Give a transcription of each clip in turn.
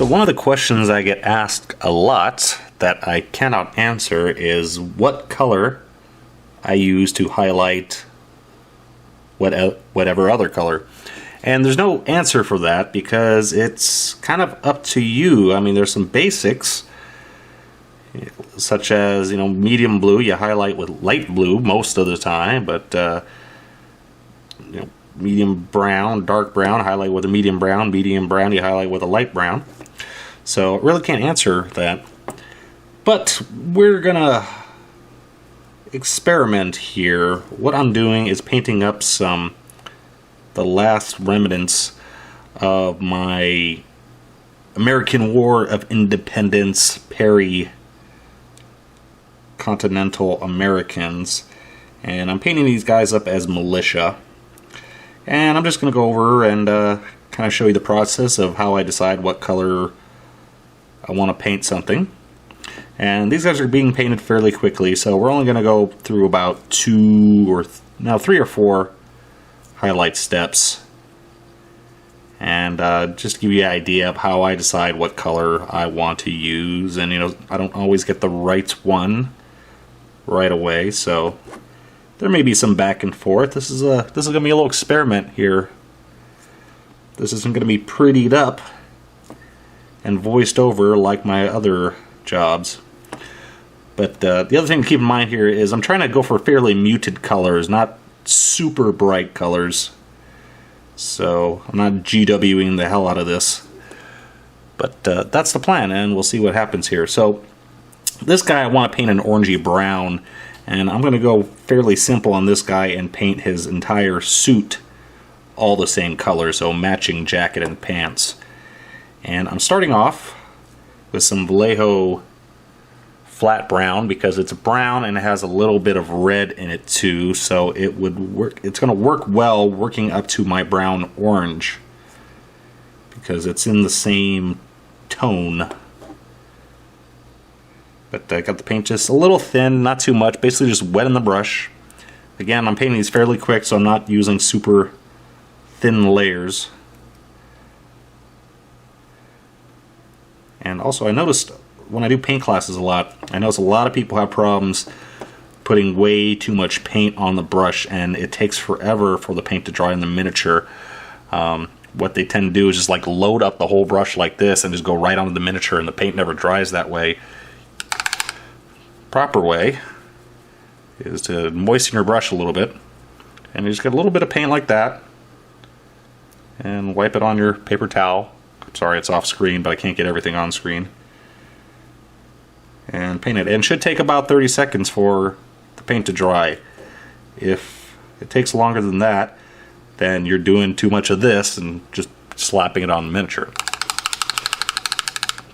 So one of the questions I get asked a lot that I cannot answer is what color I use to highlight whatever other color. And there's no answer for that because it's kind of up to you. I mean, there's some basics such as, medium blue you highlight with light blue most of the time, but medium brown, dark brown, highlight with a medium brown you highlight with a light brown. So I really can't answer that. But we're gonna experiment here. What I'm doing is painting up the last remnants of my American War of Independence Perry Continental Americans, and I'm painting these guys up as militia. And I'm just going to go over and kind of show you the process of how I decide what color I want to paint something. And these guys are being painted fairly quickly, so we're only going to go through about 3 or 4 highlight steps. And just to give you an idea of how I decide what color I want to use. And I don't always get the right one right away, so there may be some back and forth. This is going to be a little experiment here. This isn't going to be prettied up and voiced over like my other jobs. But the other thing to keep in mind here is I'm trying to go for fairly muted colors, not super bright colors. So I'm not GWing the hell out of this. But that's the plan, and we'll see what happens here. So this guy I want to paint an orangey brown, and I'm going to go fairly simple on this guy and paint his entire suit all the same color, so matching jacket and pants. And I'm starting off with some Vallejo flat brown because it's brown and it has a little bit of red in it too, so it would work. It's going to work well working up to my brown orange because it's in the same tone. But I got the paint just a little thin, not too much, basically just wet in the brush. Again, I'm painting these fairly quick, so I'm not using super thin layers. And also, I noticed when I do paint classes a lot, I notice a lot of people have problems putting way too much paint on the brush, and it takes forever for the paint to dry in the miniature. What they tend to do is just like load up the whole brush like this and just go right onto the miniature, and the paint never dries that way. Proper way is to moisten your brush a little bit, and you just get a little bit of paint like that and wipe it on your paper towel. Sorry, it's off screen, but I can't get everything on screen. And paint it. And it should take about 30 seconds for the paint to dry. If it takes longer than that, then you're doing too much of this and just slapping it on the miniature.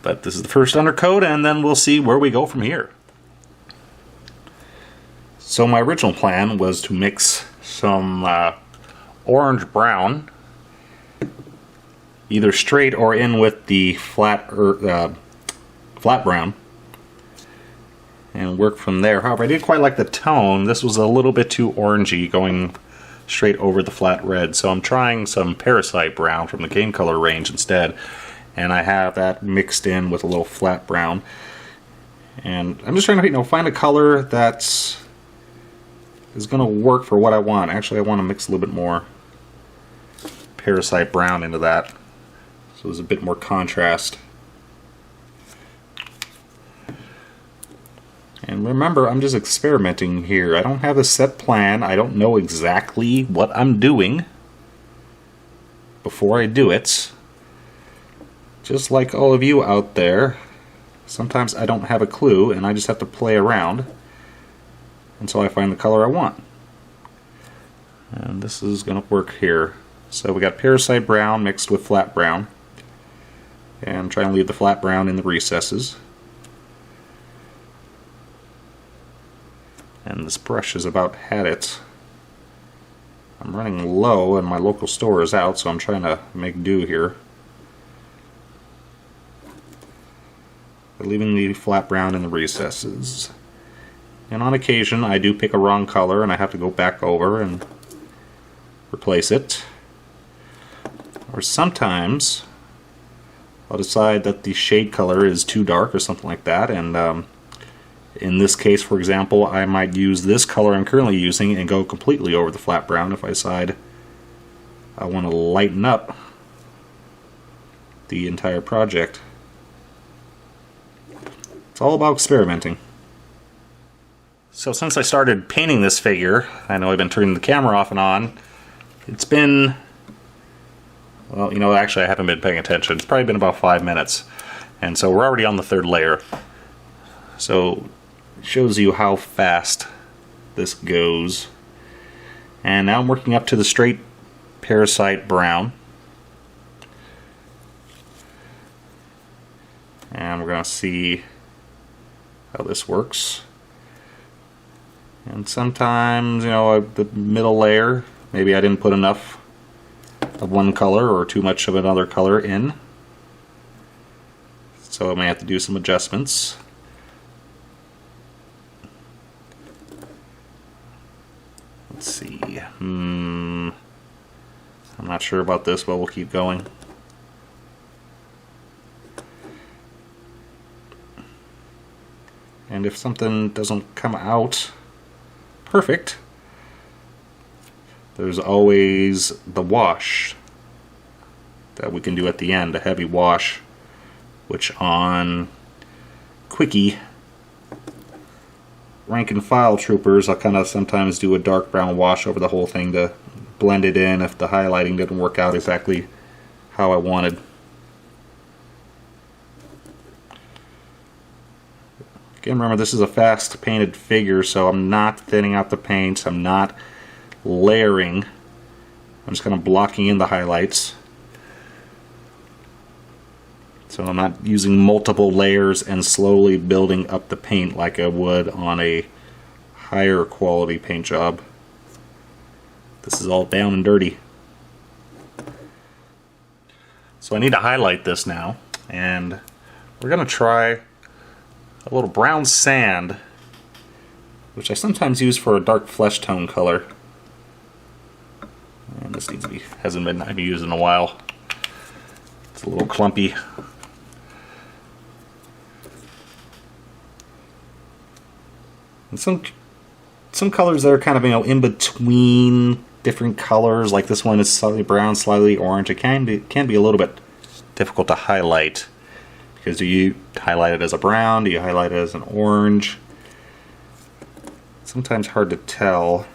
But this is the first undercoat, and then we'll see where we go from here. So my original plan was to mix some orange brown, either straight or in with the flat brown, and work from there. However, I didn't quite like the tone. This was a little bit too orangey going straight over the flat red, so I'm trying some Parasite brown from the Game Color range instead, and I have that mixed in with a little flat brown. And I'm just trying to find a color that's is going to work for what I want. Actually, I want to mix a little bit more Parasite brown into that, so there's a bit more contrast. And remember, I'm just experimenting here. I don't have a set plan. I don't know exactly what I'm doing before I do it. Just like all of you out there, sometimes I don't have a clue and I just have to play around until I find the color I want. And this is going to work here. So we got Parasite brown mixed with flat brown, and try and leave the flat brown in the recesses. And this brush has about had it. I'm running low and my local store is out, so I'm trying to make do here. But leaving the flat brown in the recesses. And on occasion I do pick a wrong color and I have to go back over and replace it. Or sometimes I'll decide that the shade color is too dark or something like that, and in this case, for example, I might use this color I'm currently using and go completely over the flat brown if I decide I want to lighten up the entire project. It's all about experimenting. So since I started painting this figure, I know I've been turning the camera off and on, it's been, well, you know, actually I haven't been paying attention. It's probably been about 5 minutes. And so we're already on the third layer. So it shows you how fast this goes. And now I'm working up to the straight parasite brown. And we're going to see how this works. And sometimes, you know, the middle layer, maybe I didn't put enough of one color or too much of another color in. So I may have to do some adjustments. Let's see. I'm not sure about this, but we'll keep going. And if something doesn't come out perfect, there's always the wash that we can do at the end, a heavy wash, which on quickie rank and file troopers, I'll kind of sometimes do a dark brown wash over the whole thing to blend it in if the highlighting didn't work out exactly how I wanted. Again, remember, this is a fast painted figure, so I'm not thinning out the paints, I'm not layering, I'm just kind of blocking in the highlights. So I'm not using multiple layers and slowly building up the paint like I would on a higher quality paint job. This is all down and dirty. So I need to highlight this now, and we're going to try a little brown sand, which I sometimes use for a dark flesh tone color. And this needs to be, hasn't been used in a while. It's a little clumpy. And some colors that are kind of, you know, in between different colors, like this one is slightly brown, slightly orange. It can be a little bit difficult to highlight. Because do you highlight it as a brown? Do you highlight it as an orange? Sometimes hard to tell.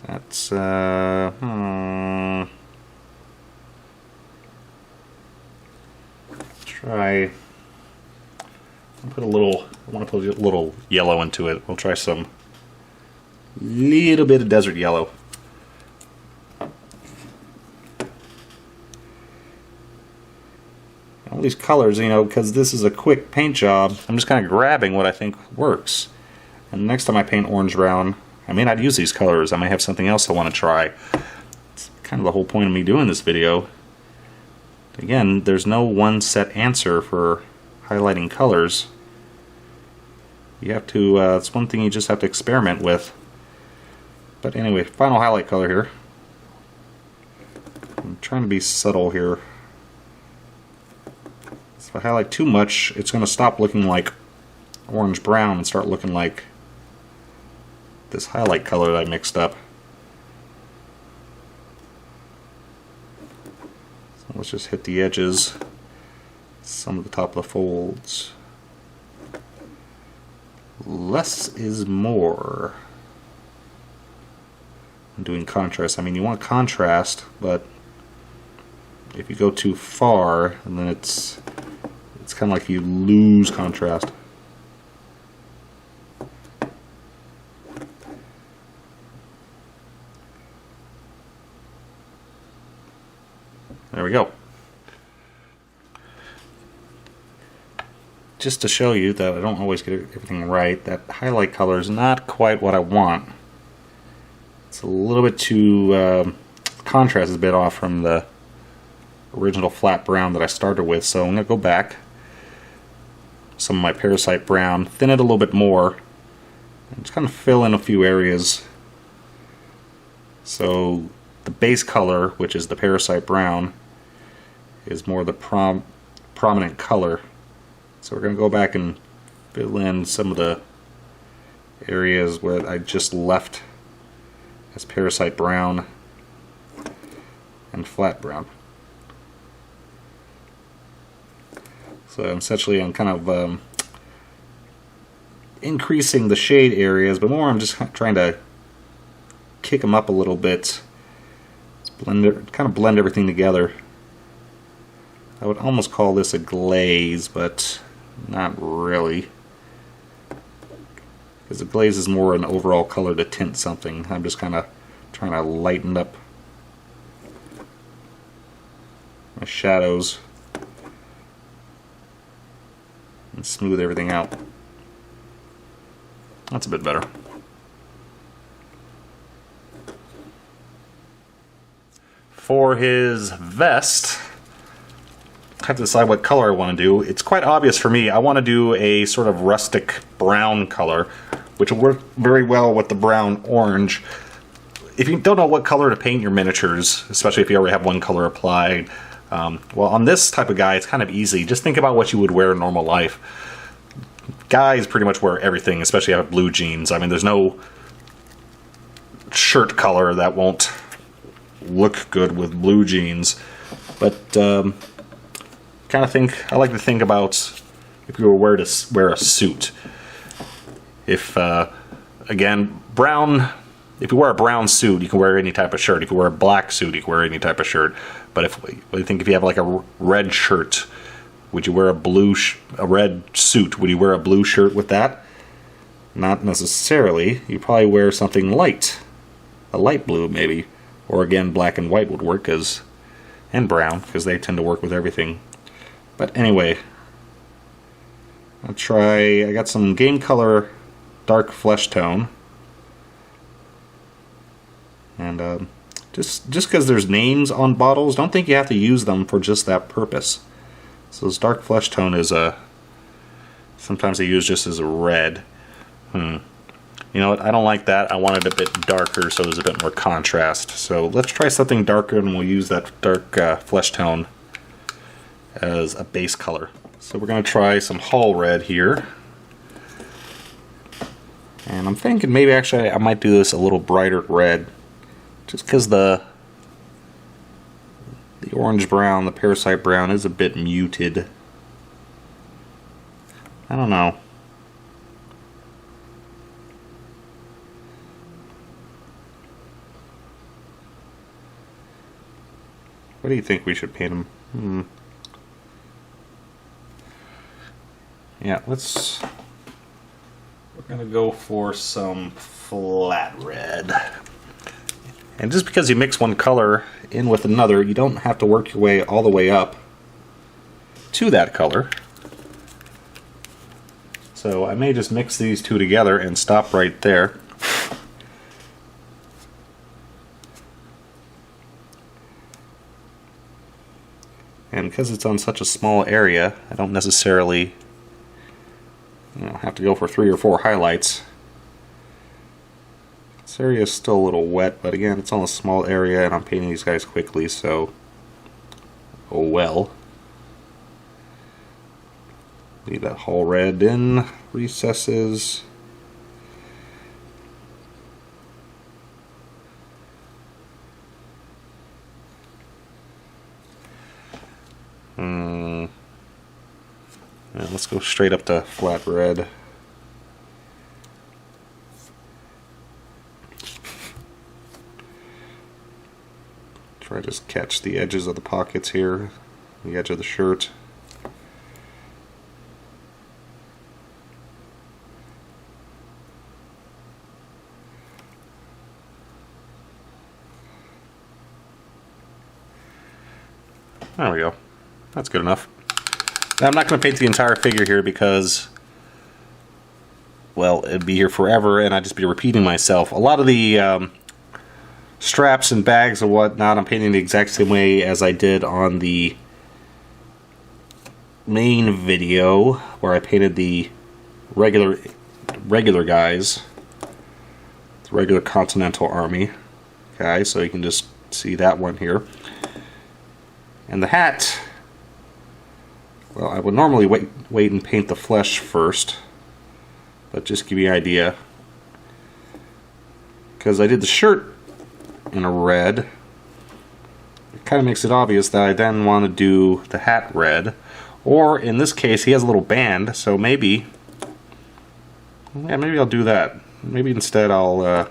That's try. I'll put a little. I want to put a little yellow into it. We'll try some. Little bit of desert yellow. All these colors, you know, because this is a quick paint job, I'm just kind of grabbing what I think works. And next time I paint orange brown, I may not use these colors. I may have something else I want to try. It's kind of the whole point of me doing this video. Again, there's no one set answer for highlighting colors. You have to, it's one thing you just have to experiment with. But anyway, final highlight color here. I'm trying to be subtle here. If I highlight too much, it's going to stop looking like orange-brown and start looking like this highlight color that I mixed up. So let's just hit the edges, some of the top of the folds. Less is more. Doing contrast. I mean, you want contrast, but if you go too far, and then it's kind of like you lose contrast. There we go. Just to show you that I don't always get everything right, that highlight color is not quite what I want. It's a little bit too, contrast is a bit off from the original flat brown that I started with, so I'm going to go back some of my parasite brown, thin it a little bit more, and just kind of fill in a few areas So the base color, which is the parasite brown, is more the prominent color. So we're going to go back and fill in some of the areas where I just left as parasite brown and flat brown. So essentially I'm kind of increasing the shade areas, but more I'm just trying to kick them up a little bit, kind of blend everything together. I would almost call this a glaze, but not really, because the glaze is more an overall color to tint something. I'm just kind of trying to lighten up my shadows and smooth everything out. That's a bit better. For his vest, I have to decide what color I want to do. It's quite obvious for me. I want to do a sort of rustic brown color, which will work very well with the brown orange. If you don't know what color to paint your miniatures, especially if you already have one color applied, well, on this type of guy, it's kind of easy. Just think about what you would wear in normal life. Guys pretty much wear everything, especially if you have blue jeans. I mean, there's no shirt color that won't look good with blue jeans. But kind of think, I like to think about if you were to wear a suit. If again, brown. If you wear a brown suit, you can wear any type of shirt. If you wear a black suit, you can wear any type of shirt. But if you have like a red shirt, would you wear a red suit? Would you wear a blue shirt with that? Not necessarily. You probably wear something light, a light blue maybe, or again black and white would work, and brown, because they tend to work with everything. But anyway, I got some game color dark flesh tone, and just because there's names on bottles, don't think you have to use them for just that purpose. So this dark flesh tone is sometimes they use just as a red. You know what, I don't like that. I want it a bit darker so there's a bit more contrast. So let's try something darker, and we'll use that dark flesh tone as a base color. So we're going to try some Hull Red here. And I'm thinking maybe actually I might do this a little brighter red, just because the orange brown, the parasite brown, is a bit muted. I don't know. What do you think we should paint him? Yeah, we're gonna go for some flat red. And just because you mix one color in with another, you don't have to work your way all the way up to that color. So I may just mix these two together and stop right there. And because it's on such a small area, I don't necessarily have to go for 3 or 4 highlights. This area is still a little wet, but again, it's on a small area and I'm painting these guys quickly, so oh well. Leave that Hull Red in recesses. And let's go straight up to flat red. Try to just catch the edges of the pockets here, the edge of the shirt. There we go. That's good enough. Now, I'm not going to paint the entire figure here because, well, it'd be here forever and I'd just be repeating myself. A lot of the straps and bags and whatnot, I'm painting the exact same way as I did on the main video where I painted the regular guys, the regular Continental Army. guy, so you can just see that one here. And the hat, well, I would normally wait and paint the flesh first, but just give you an idea. Because I did the shirt in a red, it kind of makes it obvious that I then want to do the hat red. Or in this case, he has a little band, so maybe I'll do that. Maybe instead I'll,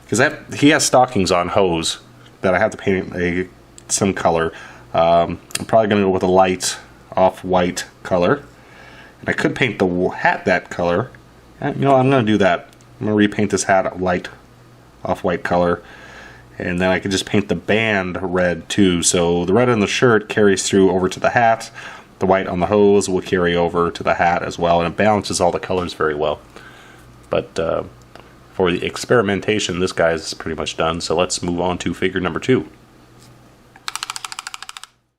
because he has stockings on hose that I have to paint some color. I'm probably going to go with a light off-white color. And I could paint the hat that color. And, you know, I'm going to do that. I'm going to repaint this hat a light off-white color. And then I could just paint the band red too. So the red on the shirt carries through over to the hat. The white on the hose will carry over to the hat as well. And it balances all the colors very well. But for the experimentation, this guy's pretty much done. So let's move on to figure number 2.